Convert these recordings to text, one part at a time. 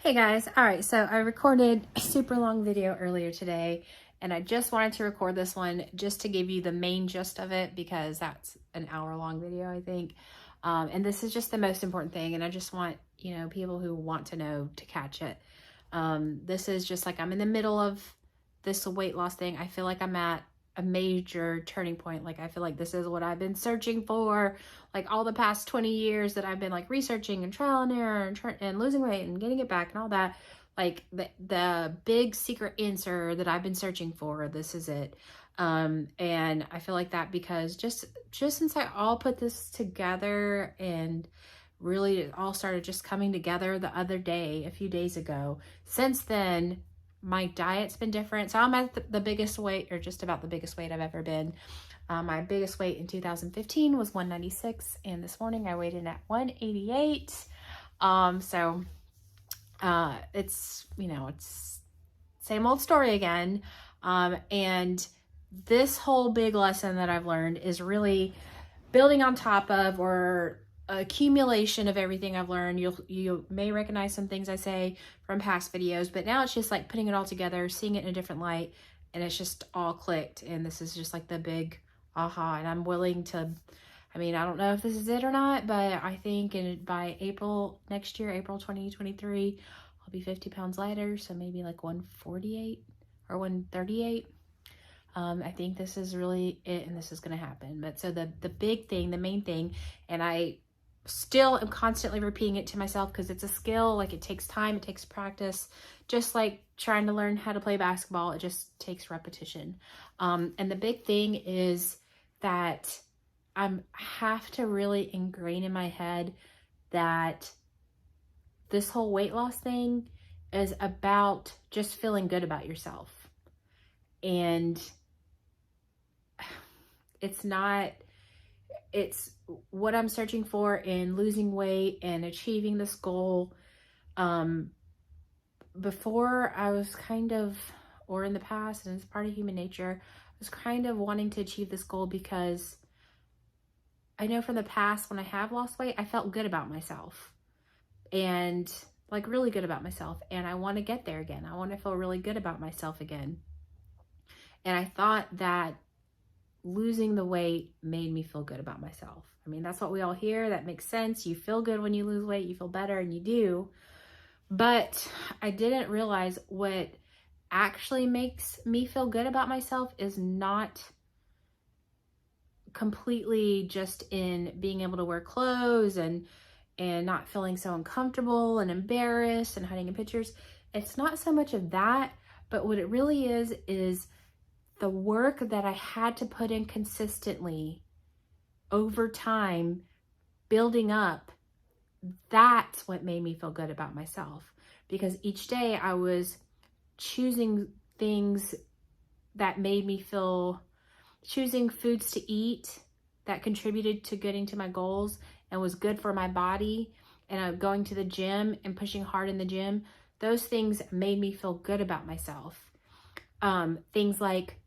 Hey guys, all right, so I recorded a super long video earlier today and I just wanted to record this one just to give you the main gist of it because that's an hour-long video, I think. And this is just the most important thing, and I just want, people who want to know to catch it. This is just like I'm in the middle of this weight loss thing. I feel like I'm at a major turning point. Like I feel like this is what I've been searching for, like all the past 20 years that I've been like researching and trial and error and losing weight and getting it back and all that. Like the big secret answer that I've been searching for, this is it. And I feel like that because just since I all put this together and really it all started just coming together the other day, a few days ago, since then my diet's been different. So I'm at the biggest weight, or just about the biggest weight I've ever been. My biggest weight in 2015 was 196, and this morning I weighed in at 188. It's same old story again. And this whole big lesson that I've learned is really building on top of, or accumulation of everything I've learned. You may recognize some things I say from past videos, but now it's just like putting it all together, seeing it in a different light, and it's just all clicked. And this is just like the big aha. And I'm willing to, I don't know if this is it or not, but I think by April next year, April 2023, I'll be 50 pounds lighter. So maybe like 148 or 138. I think this is really it, and this is going to happen. But so the big thing, the main thing, and I still am constantly repeating it to myself because it's a skill. Like it takes time, it takes practice, just like trying to learn how to play basketball. It just takes repetition. And the big thing is that I have to really ingrain in my head that this whole weight loss thing is about just feeling good about yourself. And it's what I'm searching for in losing weight and achieving this goal. Before I was or in the past, and it's part of human nature, I was kind of wanting to achieve this goal because I know from the past when I have lost weight, I felt good about myself, and like really good about myself. And I want to get there again. I want to feel really good about myself again. And I thought that losing the weight made me feel good about myself. That's what we all hear. That makes sense. You feel good when you lose weight, you feel better, and you do. But I didn't realize what actually makes me feel good about myself is not completely just in being able to wear clothes and not feeling so uncomfortable and embarrassed and hiding in pictures. It's not so much of that, but what it really is the work that I had to put in consistently over time, building up. That's what made me feel good about myself, because each day I was choosing things that made me feel, choosing foods to eat that contributed to getting to my goals and was good for my body, and going to the gym and pushing hard in the gym. Those things made me feel good about myself. Things like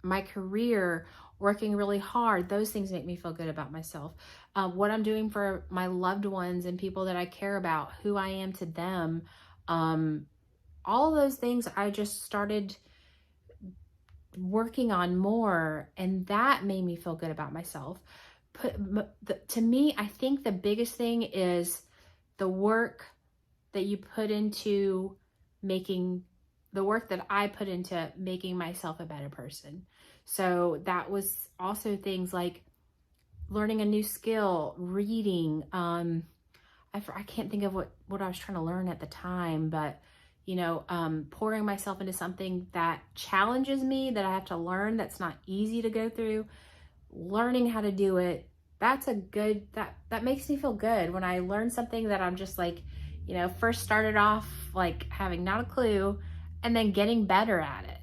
my career, working really hard, those things make me feel good about myself. What I'm doing for my loved ones and people that I care about, who I am to them, all of those things I just started working on more, and that made me feel good about myself. To me, I think the biggest thing is the work that you put into the work that I put into making myself a better person. So that was also things like learning a new skill, reading. I can't think of what I was trying to learn at the time, but pouring myself into something that challenges me, that I have to learn, that's not easy to go through, learning how to do it. That's that makes me feel good when I learn something that I'm just like, first started off like having not a clue, and then getting better at it.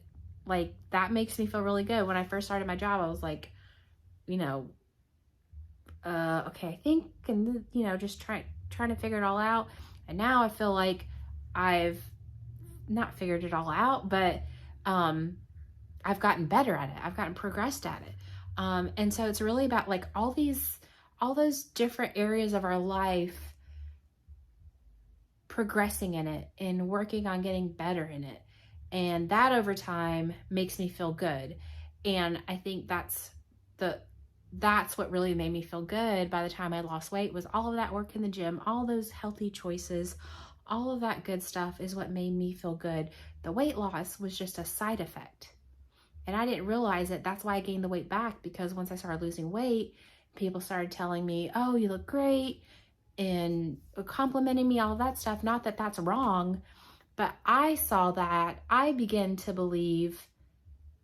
Like that makes me feel really good. When I first started my job, I was like, okay, I think, and just trying to figure it all out. And now I feel like I've not figured it all out, but I've gotten better at it. I've gotten progressed at it. And so it's really about like all those different areas of our life progressing in it and working on getting better in it. And that over time makes me feel good. And I think that's what really made me feel good by the time I lost weight, was all of that work in the gym, all those healthy choices, all of that good stuff is what made me feel good. The weight loss was just a side effect. And I didn't realize it. That's why I gained the weight back, because once I started losing weight, people started telling me, oh, you look great, and complimenting me, all of that stuff. Not that that's wrong, but I saw that. I began to believe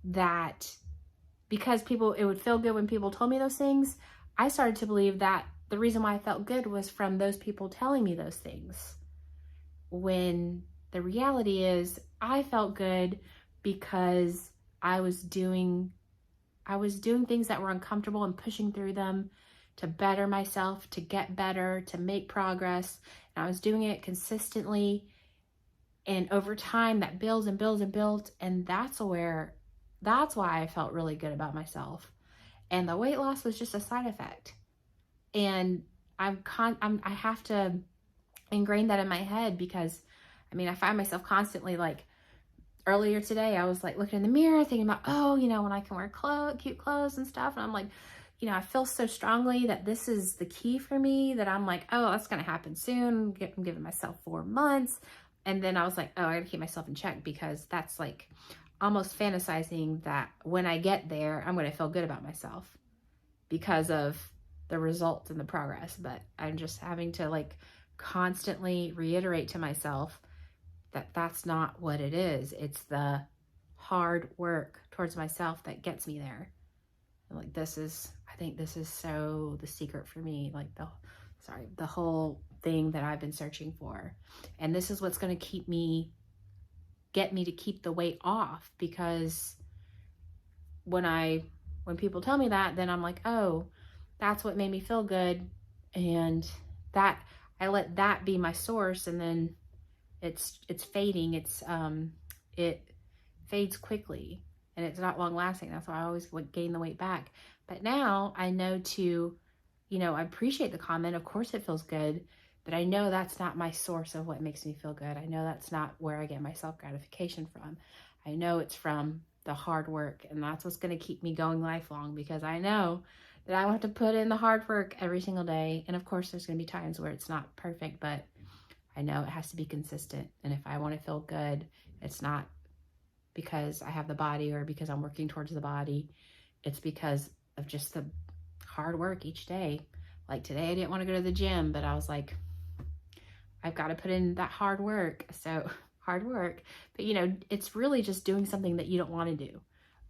that because it would feel good when people told me those things, I started to believe that the reason why I felt good was from those people telling me those things. When the reality is, I felt good because I was doing things that were uncomfortable and pushing through them to better myself, to get better, to make progress. And I was doing it consistently. And over time, that builds and builds and builds. And that's why I felt really good about myself. And the weight loss was just a side effect. And I have to ingrain that in my head, because I mean, I find myself constantly, like earlier today, I was like looking in the mirror thinking about, oh, you know, when I can wear cute clothes and stuff. And I'm like, you know, I feel so strongly that this is the key for me, that I'm like, oh, that's going to happen soon. I'm giving myself 4 months. And then I was like, oh, I got to keep myself in check, because that's like almost fantasizing that when I get there, I'm going to feel good about myself because of the results and the progress. But I'm just having to like constantly reiterate to myself that that's not what it is. It's the hard work towards myself that gets me there. And like, I think this is so the secret for me, like the whole thing that I've been searching for. And this is what's going to get me to keep the weight off, because when people tell me that, then I'm like, oh, that's what made me feel good. And that I let that be my source, and then it's fading. It fades quickly, and it's not long lasting. That's why I always gain the weight back. But now I know I appreciate the comment. Of course it feels good, but I know that's not my source of what makes me feel good. I know that's not where I get my self-gratification from. I know it's from the hard work, and that's what's going to keep me going lifelong, because I know that I have to put in the hard work every single day. And of course there's going to be times where it's not perfect, but I know it has to be consistent. And if I want to feel good, it's not because I have the body or because I'm working towards the body. It's because of just the hard work each day. Like today, I didn't want to go to the gym, but I was like, I've got to put in that hard work. So hard work, but it's really just doing something that you don't want to do.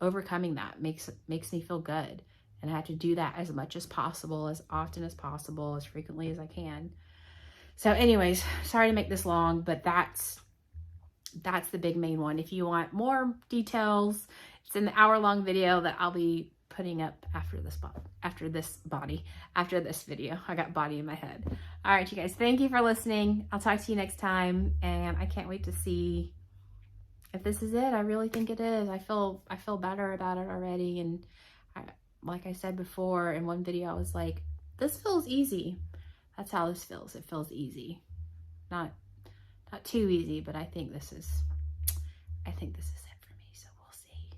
Overcoming that makes me feel good. And I have to do that as much as possible, as often as possible, as frequently as I can. So anyways, sorry to make this long, but that's the big main one. If you want more details, it's an hour-long video that I'll be putting up after this video. I got body in my head. All right, you guys, thank you for listening. I'll talk to you next time, and I can't wait to see if this is it. I really think it is. I feel better about it already. And like I said before in one video, I was like, this feels easy. That's how this feels. It feels easy. Not too easy, but I think this is it for me. So we'll see.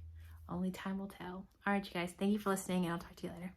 Only time will tell. All right, you guys, thank you for listening, and I'll talk to you later.